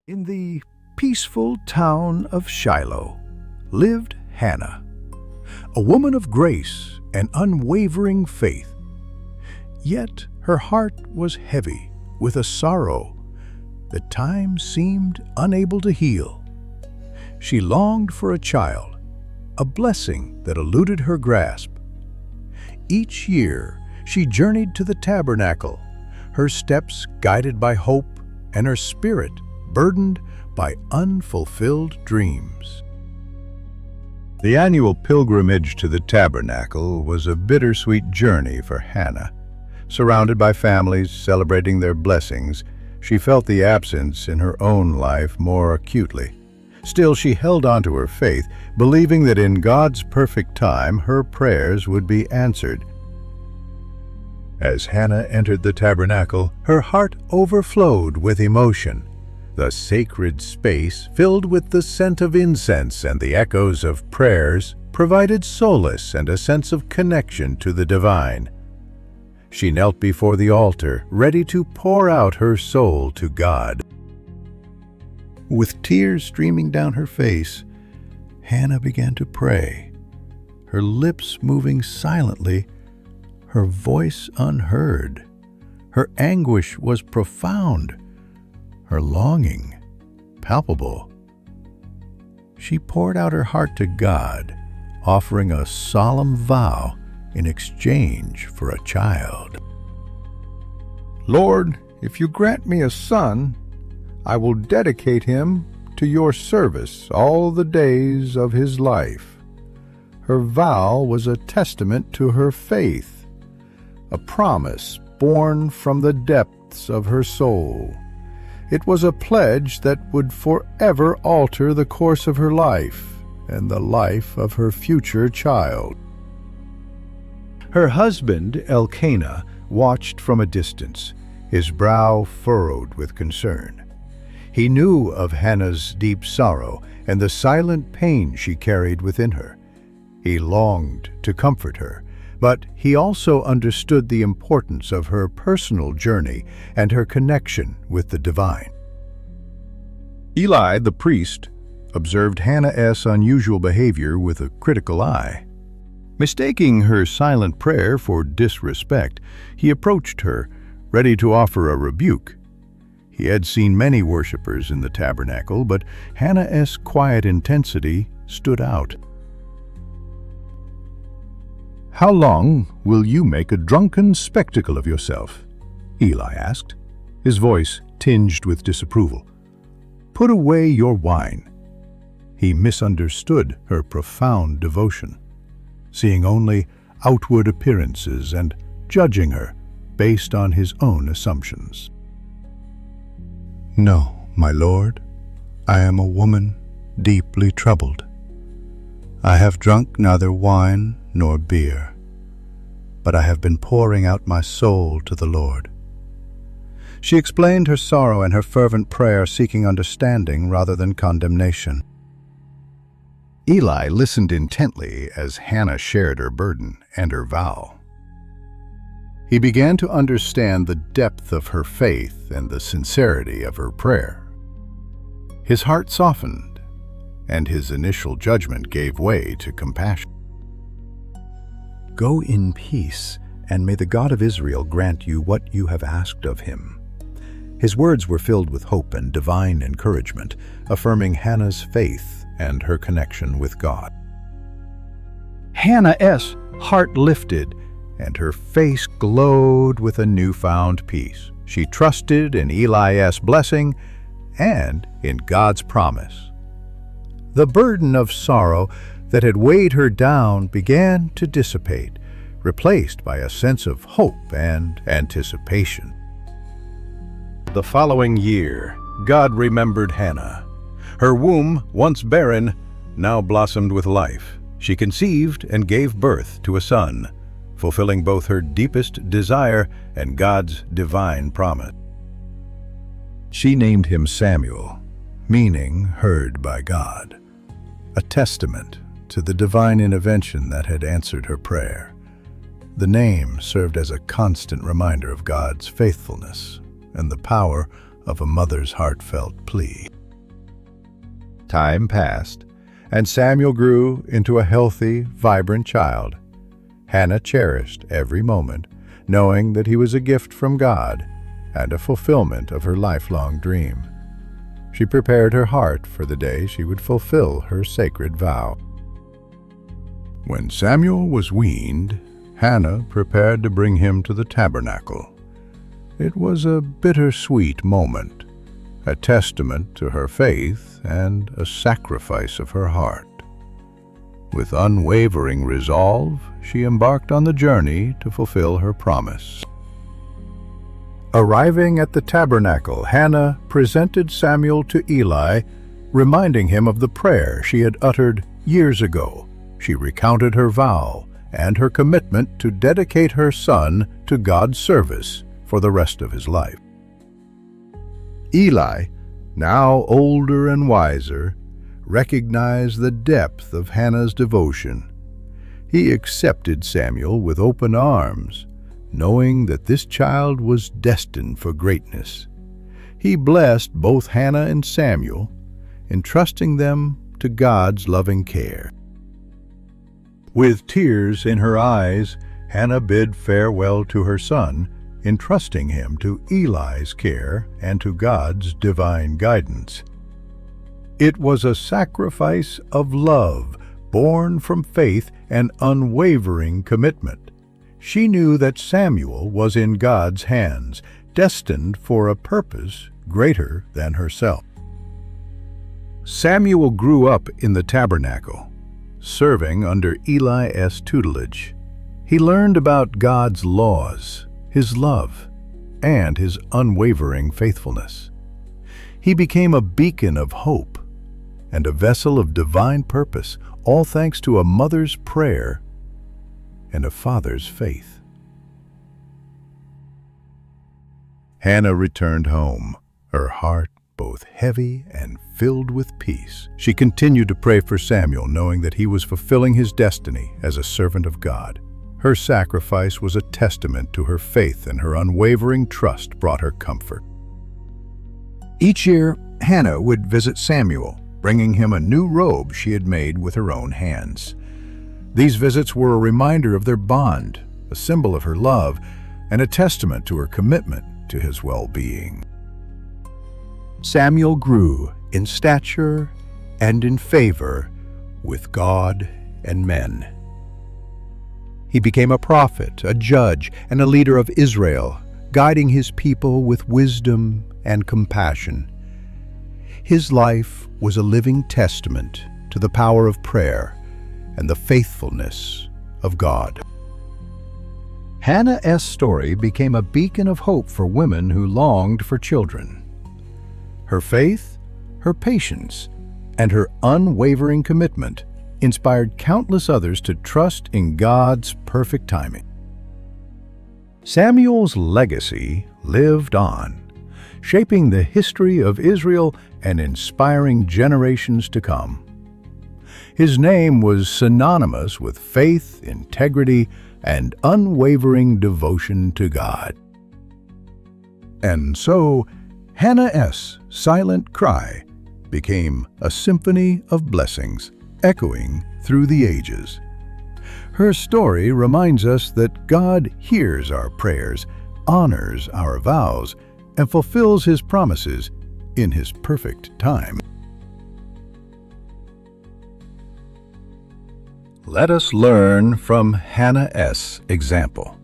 In the peaceful town of Shiloh lived Hannah, a woman of grace and unwavering faith. Yet her heart was heavy with a sorrow that time seemed unable to heal. She longed for a child, a blessing that eluded her grasp. Each year she journeyed to the tabernacle, her steps guided by hope and her spirit burdened by unfulfilled dreams. The annual pilgrimage to the tabernacle was a bittersweet journey for Hannah. Surrounded by families celebrating their blessings, she felt the absence in her own life more acutely. Still, she held on to her faith, believing that in God's perfect time her prayers would be answered. As Hannah entered the tabernacle, her heart overflowed with emotion. The sacred space, filled with the scent of incense and the echoes of prayers, provided solace and a sense of connection to the divine. She knelt before the altar, ready to pour out her soul to God. With tears streaming down her face, Hannah began to pray, her lips moving silently, her voice unheard. Her anguish was profound, her longing palpable. She poured out her heart to God, offering a solemn vow in exchange for a child. Lord, if you grant me a son, I will dedicate him to your service all the days of his life. Her vow was a testament to her faith, a promise born from the depths of her soul. It was a pledge that would forever alter the course of her life and the life of her future child. Her husband, Elkanah, watched from a distance, his brow furrowed with concern. He knew of Hannah's deep sorrow and the silent pain she carried within her. He longed to comfort her, but he also understood the importance of her personal journey and her connection with the divine. Eli, the priest, observed Hannah's unusual behavior with a critical eye. Mistaking her silent prayer for disrespect, he approached her, ready to offer a rebuke. He had seen many worshippers in the tabernacle, but Hannah's quiet intensity stood out. "How long will you make a drunken spectacle of yourself?" Eli asked, his voice tinged with disapproval. "Put away your wine." He misunderstood her profound devotion, seeing only outward appearances and judging her based on his own assumptions. "No, my lord, I am a woman deeply troubled. I have drunk neither wine nor beer, but I have been pouring out my soul to the Lord." She explained her sorrow and her fervent prayer, seeking understanding rather than condemnation. Eli listened intently as Hannah shared her burden and her vow. He began to understand the depth of her faith and the sincerity of her prayer. His heart softened, and his initial judgment gave way to compassion. "Go in peace, and may the God of Israel grant you what you have asked of him." His words were filled with hope and divine encouragement, affirming Hannah's faith and her connection with God. Hannah's heart lifted, and her face glowed with a newfound peace. She trusted in Eli's blessing and in God's promise. The burden of sorrow that had weighed her down began to dissipate, replaced by a sense of hope and anticipation. The following year, God remembered Hannah. Her womb, once barren, now blossomed with life. She conceived and gave birth to a son, fulfilling both her deepest desire and God's divine promise. She named him Samuel, meaning heard by God, a testament to the divine intervention that had answered her prayer. The name served as a constant reminder of God's faithfulness and the power of a mother's heartfelt plea. Time passed, and Samuel grew into a healthy, vibrant child. Hannah cherished every moment, knowing that he was a gift from God and a fulfillment of her lifelong dream. She prepared her heart for the day she would fulfill her sacred vow. When Samuel was weaned, Hannah prepared to bring him to the tabernacle. It was a bittersweet moment, a testament to her faith and a sacrifice of her heart. With unwavering resolve, she embarked on the journey to fulfill her promise. Arriving at the tabernacle, Hannah presented Samuel to Eli, reminding him of the prayer she had uttered years ago. She recounted her vow and her commitment to dedicate her son to God's service for the rest of his life. Eli, now older and wiser, recognized the depth of Hannah's devotion. He accepted Samuel with open arms, knowing that this child was destined for greatness. He blessed both Hannah and Samuel, entrusting them to God's loving care. With tears in her eyes, Hannah bid farewell to her son, entrusting him to Eli's care and to God's divine guidance. It was a sacrifice of love, born from faith and unwavering commitment. She knew that Samuel was in God's hands, destined for a purpose greater than herself. Samuel grew up in the tabernacle, serving under Eli's tutelage. He learned about God's laws, His love, and His unwavering faithfulness. He became a beacon of hope and a vessel of divine purpose, all thanks to a mother's prayer and a father's faith. Hannah returned home, her heart both heavy and filled with peace. She continued to pray for Samuel, knowing that he was fulfilling his destiny as a servant of God. Her sacrifice was a testament to her faith, and her unwavering trust brought her comfort. Each year, Hannah would visit Samuel, bringing him a new robe she had made with her own hands. These visits were a reminder of their bond, a symbol of her love, and a testament to her commitment to his well-being. Samuel grew in stature and in favor with God and men. He became a prophet, a judge, and a leader of Israel, guiding his people with wisdom and compassion. His life was a living testament to the power of prayer and the faithfulness of God. Hannah's story became a beacon of hope for women who longed for children. Her faith, her patience, and her unwavering commitment inspired countless others to trust in God's perfect timing. Samuel's legacy lived on, shaping the history of Israel and inspiring generations to come. His name was synonymous with faith, integrity, and unwavering devotion to God. And so, Hannah's silent cry became a symphony of blessings, echoing through the ages. Her story reminds us that God hears our prayers, honors our vows, and fulfills His promises in His perfect time. Let us learn from Hannah's example,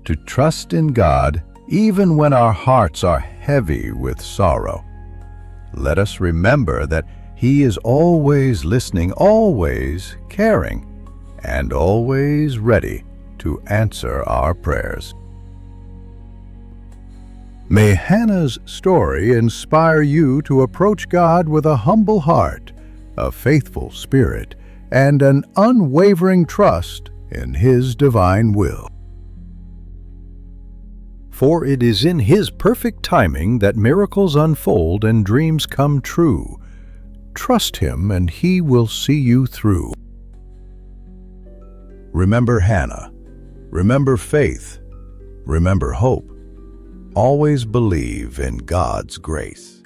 to trust in God even when our hearts are heavy with sorrow. Let us remember that He is always listening, always caring, and always ready to answer our prayers. May Hannah's story inspire you to approach God with a humble heart, a faithful spirit, and an unwavering trust in His divine will. For it is in His perfect timing that miracles unfold and dreams come true. Trust Him and He will see you through. Remember Hannah. Remember faith. Remember hope. Always believe in God's grace.